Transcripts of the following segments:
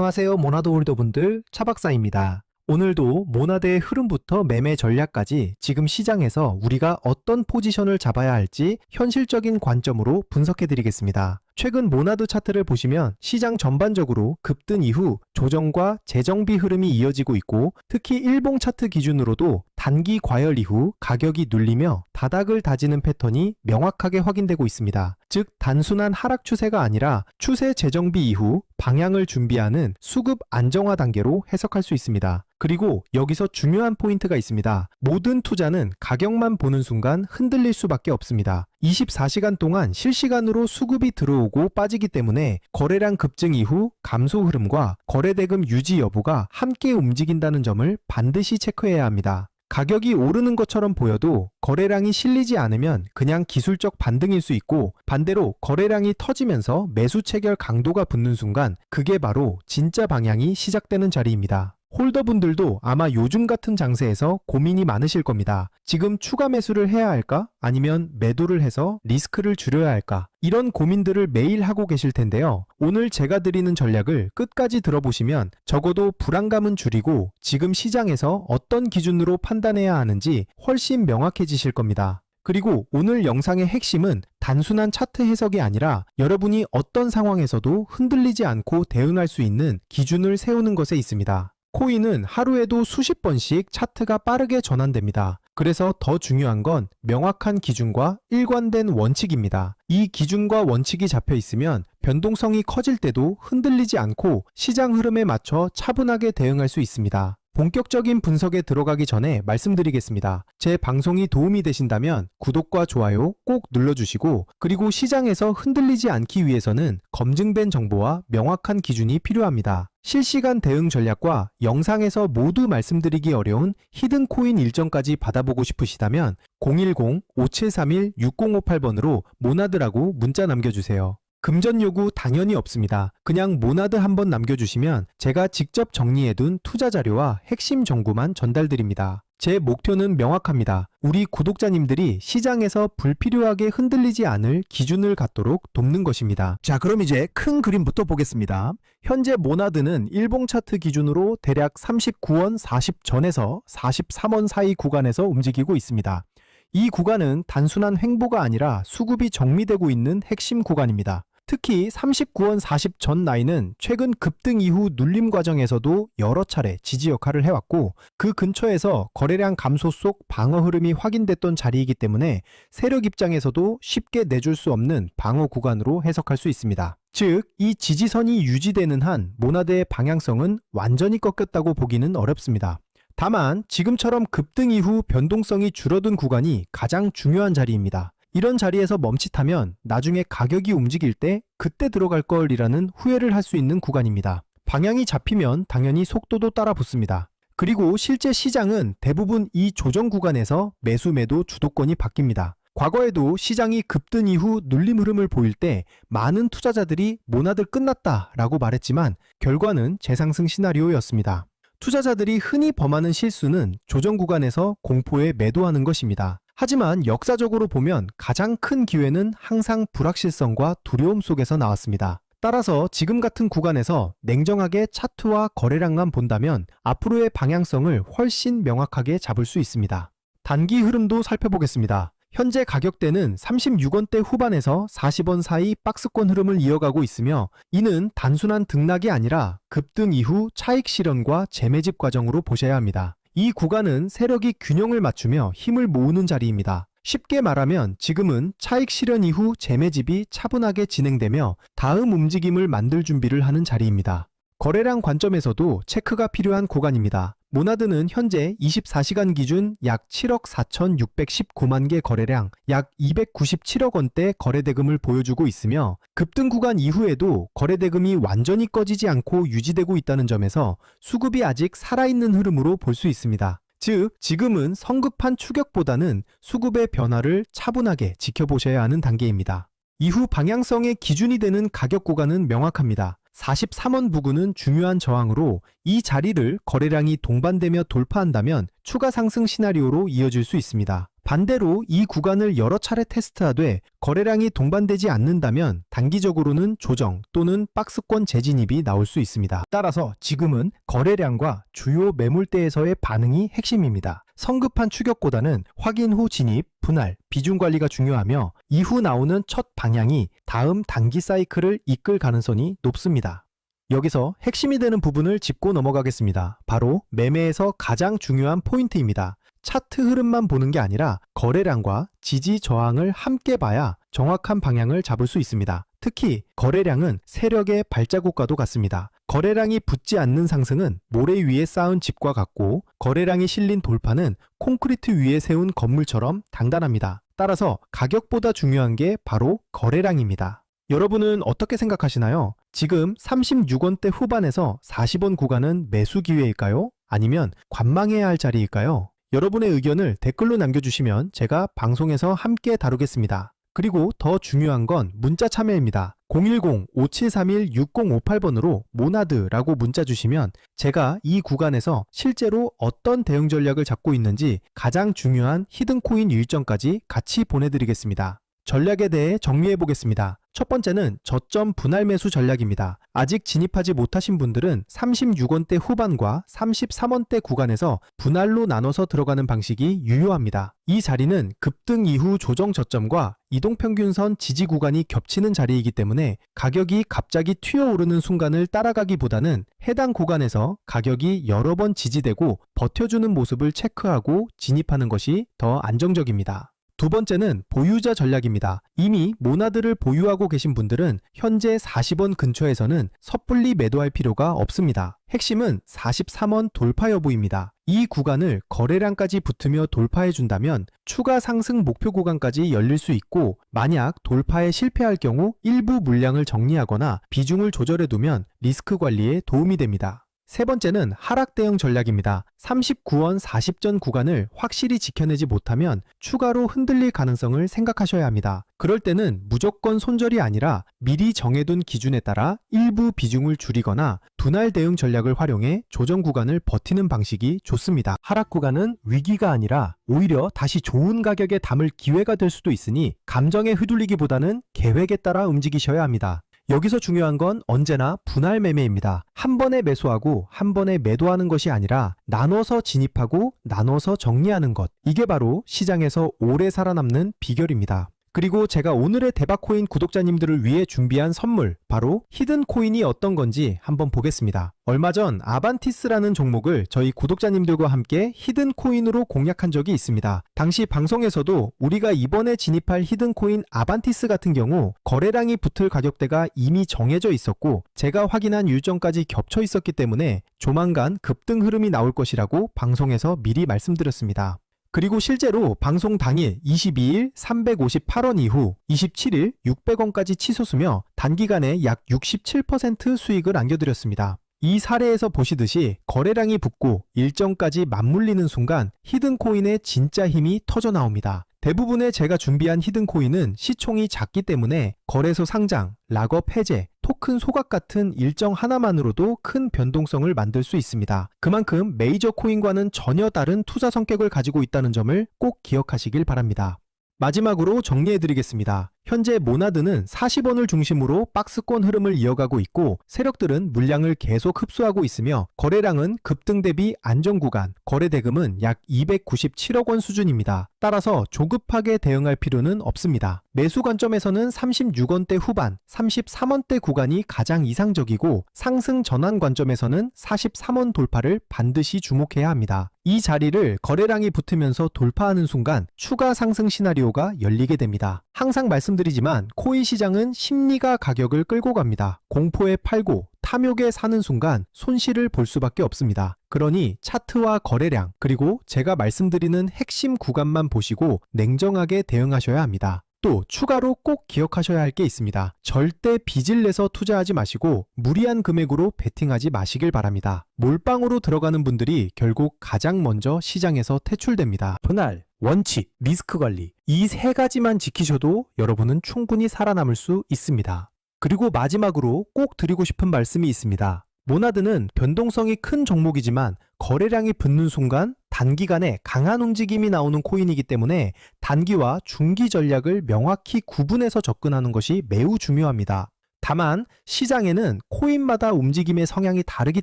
안녕하세요. 모나드 홀더분들 차박사입니다. 오늘도 모나드의 흐름부터 매매 전략까지 지금 시장에서 우리가 어떤 포지션을 잡아야 할지 현실적인 관점으로 분석해 드리겠습니다. 최근 모나드 차트를 보시면 시장 전반적으로 급등 이후 조정과 재정비 흐름이 이어지고 있고, 특히 일봉 차트 기준으로도 단기 과열 이후 가격이 눌리며 바닥을 다지는 패턴이 명확하게 확인되고 있습니다. 즉 단순한 하락 추세가 아니라 추세 재정비 이후 방향을 준비하는 수급 안정화 단계로 해석할 수 있습니다. 그리고 여기서 중요한 포인트가 있습니다. 모든 투자는 가격만 보는 순간 흔들릴 수밖에 없습니다. 24시간 동안 실시간으로 수급이 들어오고 빠지기 때문에 거래량 급증 이후 감소 흐름과 거래대금 유지 여부가 함께 움직인다는 점을 반드시 체크해야 합니다. 가격이 오르는 것처럼 보여도 거래량이 실리지 않으면 그냥 기술적 반등일 수 있고, 반대로 거래량이 터지면서 매수 체결 강도가 붙는 순간 그게 바로 진짜 방향이 시작되는 자리입니다. 홀더분들도 아마 요즘 같은 장세에서 고민이 많으실 겁니다. 지금 추가 매수를 해야 할까? 아니면 매도를 해서 리스크를 줄여야 할까? 이런 고민들을 매일 하고 계실 텐데요. 오늘 제가 드리는 전략을 끝까지 들어보시면 적어도 불안감은 줄이고 지금 시장에서 어떤 기준으로 판단해야 하는지 훨씬 명확해지실 겁니다. 그리고 오늘 영상의 핵심은 단순한 차트 해석이 아니라 여러분이 어떤 상황에서도 흔들리지 않고 대응할 수 있는 기준을 세우는 것에 있습니다. 코인은 하루에도 수십 번씩 차트가 빠르게 전환됩니다. 그래서 더 중요한 건 명확한 기준과 일관된 원칙입니다. 이 기준과 원칙이 잡혀 있으면 변동성이 커질 때도 흔들리지 않고 시장 흐름에 맞춰 차분하게 대응할 수 있습니다. 본격적인 분석에 들어가기 전에 말씀드리겠습니다. 제 방송이 도움이 되신다면 구독과 좋아요 꼭 눌러주시고, 그리고 시장에서 흔들리지 않기 위해서는 검증된 정보와 명확한 기준이 필요합니다. 실시간 대응 전략과 영상에서 모두 말씀드리기 어려운 히든 코인 일정까지 받아보고 싶으시다면 010-5731-6058번으로 모나드라고 문자 남겨주세요. 금전 요구 당연히 없습니다. 그냥 모나드 한번 남겨주시면 제가 직접 정리해둔 투자 자료와 핵심 정보만 전달드립니다. 제 목표는 명확합니다. 우리 구독자님들이 시장에서 불필요하게 흔들리지 않을 기준을 갖도록 돕는 것입니다. 자, 그럼 이제 큰 그림부터 보겠습니다. 현재 모나드는 일봉 차트 기준으로 대략 39원 40전에서 43원 사이 구간에서 움직이고 있습니다. 이 구간은 단순한 횡보가 아니라 수급이 정리되고 있는 핵심 구간입니다. 특히 39원 40전 라인은 최근 급등 이후 눌림 과정에서도 여러 차례 지지 역할을 해왔고, 그 근처에서 거래량 감소 속 방어 흐름이 확인됐던 자리이기 때문에 세력 입장에서도 쉽게 내줄 수 없는 방어 구간으로 해석할 수 있습니다. 즉, 이 지지선이 유지되는 한 모나드의 방향성은 완전히 꺾였다고 보기는 어렵습니다. 다만 지금처럼 급등 이후 변동성이 줄어든 구간이 가장 중요한 자리입니다. 이런 자리에서 멈칫하면 나중에 가격이 움직일 때 그때 들어갈 걸이라는 후회를 할 수 있는 구간입니다. 방향이 잡히면 당연히 속도도 따라 붙습니다. 그리고 실제 시장은 대부분 이 조정 구간에서 매수 매도 주도권이 바뀝니다. 과거에도 시장이 급등 이후 눌림 흐름을 보일 때 많은 투자자들이 모나드 끝났다 라고 말했지만 결과는 재상승 시나리오였습니다. 투자자들이 흔히 범하는 실수는 조정 구간에서 공포에 매도하는 것입니다. 하지만 역사적으로 보면 가장 큰 기회는 항상 불확실성과 두려움 속에서 나왔습니다. 따라서 지금 같은 구간에서 냉정하게 차트와 거래량만 본다면 앞으로의 방향성을 훨씬 명확하게 잡을 수 있습니다. 단기 흐름도 살펴보겠습니다. 현재 가격대는 36원대 후반에서 40원 사이 박스권 흐름을 이어가고 있으며, 이는 단순한 등락이 아니라 급등 이후 차익 실현과 재매집 과정으로 보셔야 합니다. 이 구간은 세력이 균형을 맞추며 힘을 모으는 자리입니다. 쉽게 말하면 지금은 차익 실현 이후 재매집이 차분하게 진행되며 다음 움직임을 만들 준비를 하는 자리입니다. 거래량 관점에서도 체크가 필요한 구간입니다. 모나드는 현재 24시간 기준 약 7억 4,619만 개 거래량, 약 297억 원대 거래대금을 보여주고 있으며, 급등 구간 이후에도 거래대금이 완전히 꺼지지 않고 유지되고 있다는 점에서 수급이 아직 살아있는 흐름으로 볼 수 있습니다. 즉, 지금은 성급한 추격보다는 수급의 변화를 차분하게 지켜보셔야 하는 단계입니다. 이후 방향성의 기준이 되는 가격 구간은 명확합니다. 43원 부근은 중요한 저항으로 이 자리를 거래량이 동반되며 돌파한다면 추가 상승 시나리오로 이어질 수 있습니다. 반대로 이 구간을 여러 차례 테스트하되 거래량이 동반되지 않는다면 단기적으로는 조정 또는 박스권 재진입이 나올 수 있습니다. 따라서 지금은 거래량과 주요 매물대에서의 반응이 핵심입니다. 성급한 추격보다는 확인 후 진입, 분할, 비중 관리가 중요하며 이후 나오는 첫 방향이 다음 단기 사이클을 이끌 가능성이 높습니다. 여기서 핵심이 되는 부분을 짚고 넘어가겠습니다. 바로 매매에서 가장 중요한 포인트입니다. 차트 흐름만 보는 게 아니라 거래량과 지지 저항을 함께 봐야 정확한 방향을 잡을 수 있습니다. 특히 거래량은 세력의 발자국과도 같습니다. 거래량이 붙지 않는 상승은 모래 위에 쌓은 집과 같고 거래량이 실린 돌파는 콘크리트 위에 세운 건물처럼 단단합니다. 따라서 가격보다 중요한 게 바로 거래량입니다. 여러분은 어떻게 생각하시나요? 지금 36원대 후반에서 40원 구간은 매수 기회일까요? 아니면 관망해야 할 자리일까요? 여러분의 의견을 댓글로 남겨주시면 제가 방송에서 함께 다루겠습니다. 그리고 더 중요한 건 문자 참여입니다. 010-5731-6058번으로 모나드라고 문자 주시면 제가 이 구간에서 실제로 어떤 대응 전략을 잡고 있는지 가장 중요한 히든코인 일정까지 같이 보내드리겠습니다. 전략에 대해 정리해 보겠습니다. 첫 번째는 저점 분할 매수 전략입니다. 아직 진입하지 못하신 분들은 36원대 후반과 33원대 구간에서 분할로 나눠서 들어가는 방식이 유효합니다. 이 자리는 급등 이후 조정 저점과 이동평균선 지지 구간이 겹치는 자리이기 때문에 가격이 갑자기 튀어오르는 순간을 따라가기보다는 해당 구간에서 가격이 여러 번 지지되고 버텨주는 모습을 체크하고 진입하는 것이 더 안정적입니다. 두 번째는 보유자 전략입니다. 이미 모나드를 보유하고 계신 분들은 현재 40원 근처에서는 섣불리 매도할 필요가 없습니다. 핵심은 43원 돌파 여부입니다. 이 구간을 거래량까지 붙으며 돌파해준다면 추가 상승 목표 구간까지 열릴 수 있고 만약 돌파에 실패할 경우 일부 물량을 정리하거나 비중을 조절해두면 리스크 관리에 도움이 됩니다. 세 번째는 하락 대응 전략입니다. 39원 40전 구간을 확실히 지켜내지 못하면 추가로 흔들릴 가능성을 생각하셔야 합니다. 그럴 때는 무조건 손절이 아니라 미리 정해둔 기준에 따라 일부 비중을 줄이거나 분할 대응 전략을 활용해 조정 구간을 버티는 방식이 좋습니다. 하락 구간은 위기가 아니라 오히려 다시 좋은 가격에 담을 기회가 될 수도 있으니 감정에 휘둘리기보다는 계획에 따라 움직이셔야 합니다. 여기서 중요한 건 언제나 분할 매매입니다. 한 번에 매수하고 한 번에 매도하는 것이 아니라 나눠서 진입하고 나눠서 정리하는 것. 이게 바로 시장에서 오래 살아남는 비결입니다. 그리고 제가 오늘의 대박코인 구독자님들을 위해 준비한 선물, 바로 히든코인이 어떤 건지 한번 보겠습니다. 얼마 전 아반티스라는 종목을 저희 구독자님들과 함께 히든코인으로 공략한 적이 있습니다. 당시 방송에서도 우리가 이번에 진입할 히든코인 아반티스 같은 경우 거래량이 붙을 가격대가 이미 정해져 있었고 제가 확인한 일정까지 겹쳐 있었기 때문에 조만간 급등 흐름이 나올 것이라고 방송에서 미리 말씀드렸습니다. 그리고 실제로 방송 당일 22일 358원 이후 27일 600원까지 치솟으며 단기간에 약 67% 수익을 안겨드렸습니다. 이 사례에서 보시듯이 거래량이 붙고 일정까지 맞물리는 순간 히든코인의 진짜 힘이 터져 나옵니다. 대부분의 제가 준비한 히든코인은 시총이 작기 때문에 거래소 상장, 락업 해제, 토큰 소각 같은 일정 하나만으로도 큰 변동성을 만들 수 있습니다. 그만큼 메이저 코인과는 전혀 다른 투자 성격을 가지고 있다는 점을 꼭 기억하시길 바랍니다. 마지막으로 정리해드리겠습니다. 현재 모나드는 40원을 중심으로 박스권 흐름을 이어가고 있고 세력들은 물량을 계속 흡수하고 있으며 거래량은 급등 대비 안정 구간, 거래 대금은 약 297억 원 수준입니다. 따라서 조급하게 대응할 필요는 없습니다. 매수 관점에서는 36원대 후반, 33원대 구간이 가장 이상적이고 상승 전환 관점에서는 43원 돌파를 반드시 주목해야 합니다. 이 자리를 거래량이 붙으면서 돌파하는 순간 추가 상승 시나리오가 열리게 됩니다. 항상 말씀드리지만 코인 시장은 심리가 가격을 끌고 갑니다. 공포에 팔고 탐욕에 사는 순간 손실을 볼 수밖에 없습니다. 그러니 차트와 거래량 그리고 제가 말씀드리는 핵심 구간만 보시고 냉정하게 대응하셔야 합니다. 또 추가로 꼭 기억하셔야 할 게 있습니다. 절대 빚을 내서 투자하지 마시고 무리한 금액으로 베팅하지 마시길 바랍니다. 몰빵으로 들어가는 분들이 결국 가장 먼저 시장에서 퇴출됩니다. 분할, 원칙, 리스크 관리 이 세 가지만 지키셔도 여러분은 충분히 살아남을 수 있습니다. 그리고 마지막으로 꼭 드리고 싶은 말씀이 있습니다. 모나드는 변동성이 큰 종목이지만 거래량이 붙는 순간 단기간에 강한 움직임이 나오는 코인이기 때문에 단기와 중기 전략을 명확히 구분해서 접근하는 것이 매우 중요합니다. 다만 시장에는 코인마다 움직임의 성향이 다르기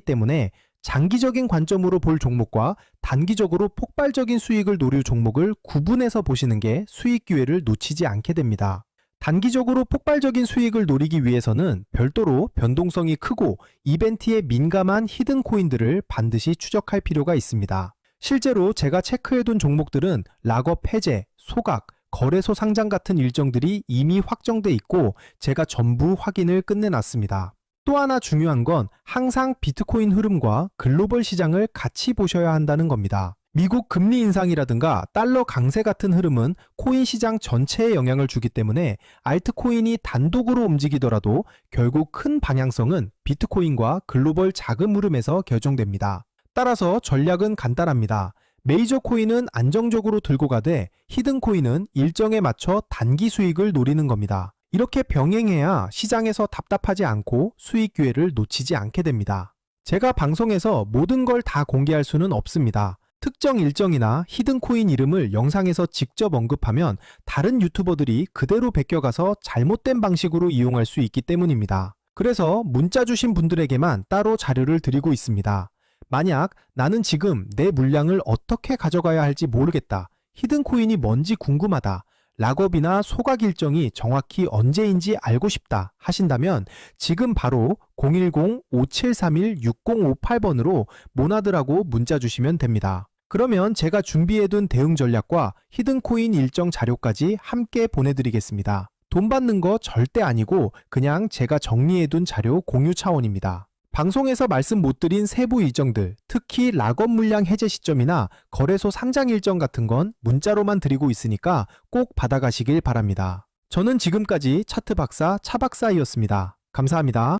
때문에 장기적인 관점으로 볼 종목과 단기적으로 폭발적인 수익을 노릴 종목을 구분해서 보시는 게 수익 기회를 놓치지 않게 됩니다. 단기적으로 폭발적인 수익을 노리기 위해서는 별도로 변동성이 크고 이벤트에 민감한 히든 코인들을 반드시 추적할 필요가 있습니다. 실제로 제가 체크해둔 종목들은 락업 해제, 소각, 거래소 상장 같은 일정들이 이미 확정돼 있고 제가 전부 확인을 끝내놨습니다. 또 하나 중요한 건 항상 비트코인 흐름과 글로벌 시장을 같이 보셔야 한다는 겁니다. 미국 금리 인상이라든가 달러 강세 같은 흐름은 코인 시장 전체에 영향을 주기 때문에 알트코인이 단독으로 움직이더라도 결국 큰 방향성은 비트코인과 글로벌 자금 흐름에서 결정됩니다. 따라서 전략은 간단합니다. 메이저 코인은 안정적으로 들고 가되 히든 코인은 일정에 맞춰 단기 수익을 노리는 겁니다. 이렇게 병행해야 시장에서 답답하지 않고 수익 기회를 놓치지 않게 됩니다. 제가 방송에서 모든 걸 다 공개할 수는 없습니다. 특정 일정이나 히든 코인 이름을 영상에서 직접 언급하면 다른 유튜버들이 그대로 베껴가서 잘못된 방식으로 이용할 수 있기 때문입니다. 그래서 문자 주신 분들에게만 따로 자료를 드리고 있습니다. 만약 나는 지금 내 물량을 어떻게 가져가야 할지 모르겠다. 히든 코인이 뭔지 궁금하다. 락업이나 소각 일정이 정확히 언제인지 알고 싶다 하신다면 지금 바로 010-5731-6058번으로 모나드라고 문자 주시면 됩니다. 그러면 제가 준비해둔 대응 전략과 히든코인 일정 자료까지 함께 보내드리겠습니다. 돈 받는 거 절대 아니고 그냥 제가 정리해둔 자료 공유 차원입니다. 방송에서 말씀 못 드린 세부 일정들, 특히 락업 물량 해제 시점이나 거래소 상장 일정 같은 건 문자로만 드리고 있으니까 꼭 받아가시길 바랍니다. 저는 지금까지 차트 박사 차박사이었습니다. 감사합니다.